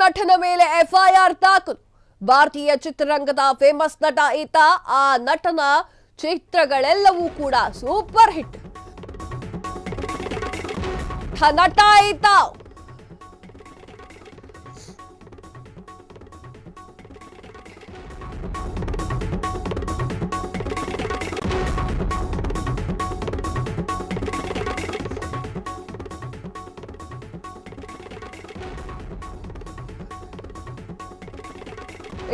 ನಟನ ಮೇಲೆ ಎಫ್ಐಆರ್ ದಾಖಲು. ಭಾರತೀಯ ಚಿತ್ರರಂಗದ ಫೇಮಸ್ ನಟ ಈತ. ಆ ನಟನ ಚಿತ್ರಗಳೆಲ್ಲವೂ ಕೂಡ ಸೂಪರ್ ಹಿಟ್. ನಟ ಈತ.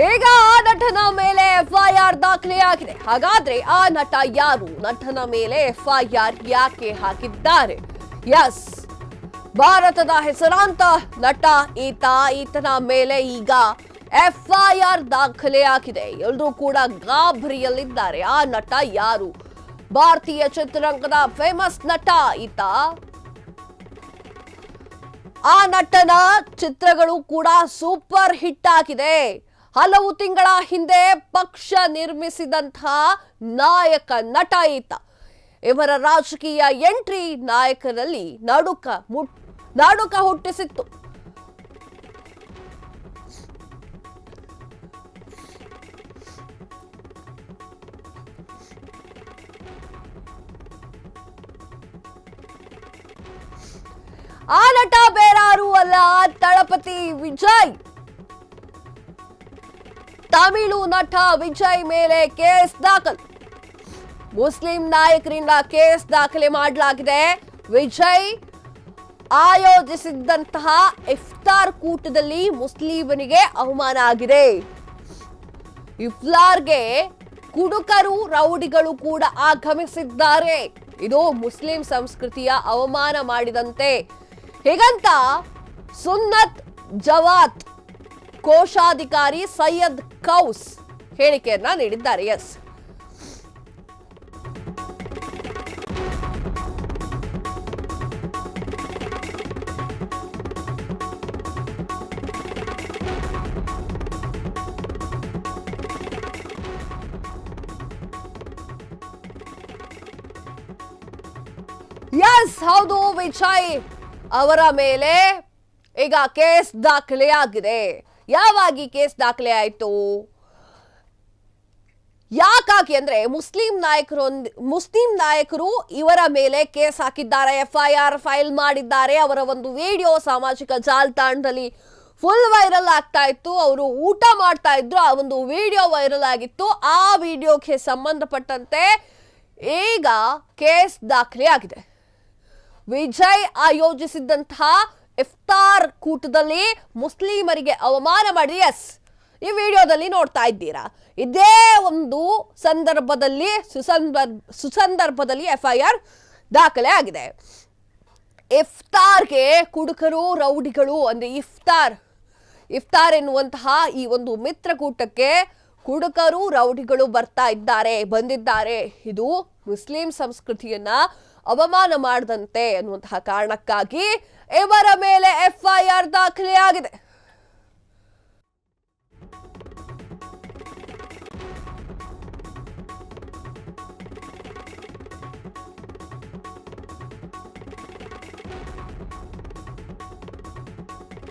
ಈಗ ಆ ನಟನ ಮೇಲೆ ಎಫ್ಐಆರ್ ದಾಖಲೆಯಾಗಿದೆ. ಹಾಗಾದ್ರೆ ಆ ನಟ ಯಾರು? ನಟನ ಮೇಲೆ ಎಫ್ಐಆರ್ ಯಾಕೆ ಹಾಕಿದ್ದಾರೆ? ಎಸ್, ಭಾರತದ ಹೆಸರಾಂತ ನಟ ಈತ. ಈತನ ಮೇಲೆ ಈಗ ಎಫ್ಐಆರ್ ದಾಖಲೆಯಾಗಿದೆ. ಎಲ್ಲರೂ ಕೂಡ ಗಾಬರಿಯಲ್ಲಿದ್ದಾರೆ. ಆ ನಟ ಯಾರು? ಭಾರತೀಯ ಚಿತ್ರರಂಗದ ಫೇಮಸ್ ನಟ ಈತ. ಆ ನಟನ ಚಿತ್ರಗಳು ಕೂಡ ಸೂಪರ್ ಹಿಟ್ ಆಗಿದೆ. ಹಲವು ತಿಂಗಳ ಹಿಂದೆ ಪಕ್ಷ ನಿರ್ಮಿಸಿದಂತಹ ನಾಯಕ ನಟ ಈತ. ಇವರ ರಾಜಕೀಯ ಎಂಟ್ರಿ ನಾಯಕರಲ್ಲಿ ನಡುಕ ಹುಟ್ಟಿಸಿತ್ತು. ಆ ನಟ ಬೇರಾರು ಅಲ್ಲ, ತಳಪತಿ ವಿಜಯ್. ತಮಿಳು ನಟ ವಿಜಯ್ ಮೇಲೆ ಕೇಸ್ ದಾಖಲು. ಮುಸ್ಲಿಂ ನಾಯಕರಿಂದ ಕೇಸ್ ದಾಖಲೆ ಮಾಡಲಾಗಿದೆ. ವಿಜಯ್ ಆಯೋಜಿಸಿದ್ದಂತಹ ಇಫ್ತಾರ್ ಕೂಟದಲ್ಲಿ ಮುಸ್ಲಿಮನಿಗೆ ಅವಮಾನ ಆಗಿದೆ. ಇಫ್ತಾರ್ಗೆ ಕುಡುಕರು ರೌಡಿಗಳು ಕೂಡ ಆಗಮಿಸಿದ್ದಾರೆ. ಇದು ಮುಸ್ಲಿಂ ಸಂಸ್ಕೃತಿಯ ಅವಮಾನ ಮಾಡಿದಂತೆ. ಹೀಗಂತ ಸುನ್ನತ್ ಜವಾತ್ ಕೋಶಾಧಿಕಾರಿ ಸೈಯದ್ ಕೌಸ್ ಹೇಳಿಕೆಯನ್ನ ನೀಡಿದ್ದಾರೆ. ಎಸ್, ಹೌದು, ವಿಜಯ್ ಅವರ ಮೇಲೆ ಈಗ ಕೇಸ್ ದಾಖಲೆಯಾಗಿದೆ. ಯಾವಾಗಿ ಕೇಸ್ ದಾಖಲೆ ಆಯಿತು? ಯಾಕಾಗಿ ಅಂದ್ರೆ ಮುಸ್ಲಿಂ ನಾಯಕರು ಇವರ ಮೇಲೆ ಕೇಸ್ ಹಾಕಿದ್ದಾರೆ, ಎಫ್ಐಆರ್ ಫೈಲ್ ಮಾಡಿದ್ದಾರೆ. ಅವರ ಒಂದು ವಿಡಿಯೋ ಸಾಮಾಜಿಕ ಜಾಲತಾಣದಲ್ಲಿ ಫುಲ್ ವೈರಲ್ ಆಗ್ತಾ ಇತ್ತು. ಅವರು ಊಟ ಮಾಡ್ತಾ ಇದ್ರು, ಆ ಒಂದು ವಿಡಿಯೋ ವೈರಲ್ ಆಗಿತ್ತು. ಆ ವಿಡಿಯೋಗೆ ಸಂಬಂಧಪಟ್ಟಂತೆ ಈಗ ಕೇಸ್ ದಾಖಲೆ ಆಗಿದೆ. ವಿಜಯ್ ಆಯೋಜಿಸಿದ್ದಂತಹ ಇಫ್ತಾರ್ ಕೂಟದಲ್ಲಿ ಮುಸ್ಲಿಮರಿಗೆ ಅವಮಾನ ಮಾಡಿ. ಎಸ್, ಈ ವಿಡಿಯೋದಲ್ಲಿ ನೋಡ್ತಾ ಇದ್ದೀರಾ. ಇದೇ ಒಂದು ಸುಸಂದರ್ಭದಲ್ಲಿ ಎಫ್ಐಆರ್ ದಾಖಲೆ ಆಗಿದೆ. ಇಫ್ತಾರ್ಗೆ ಕುಡುಕರು ರೌಡಿಗಳು ಅಂದ್ರೆ ಇಫ್ತಾರ್ ಎನ್ನುವಂತಹ ಈ ಒಂದು ಮಿತ್ರಕೂಟಕ್ಕೆ ಕುಡುಕರು ರೌಡಿಗಳು ಬಂದಿದ್ದಾರೆ. ಇದು ಮುಸ್ಲಿಂ ಸಂಸ್ಕೃತಿಯನ್ನ ಅವಮಾನ ಮಾಡದಂತೆ ಅನ್ನುವಂತಹ ಕಾರಣಕ್ಕಾಗಿ ಇವರ ಮೇಲೆ ಎಫ್ಐಆರ್ ದಾಖಲೆಯಾಗಿದೆ.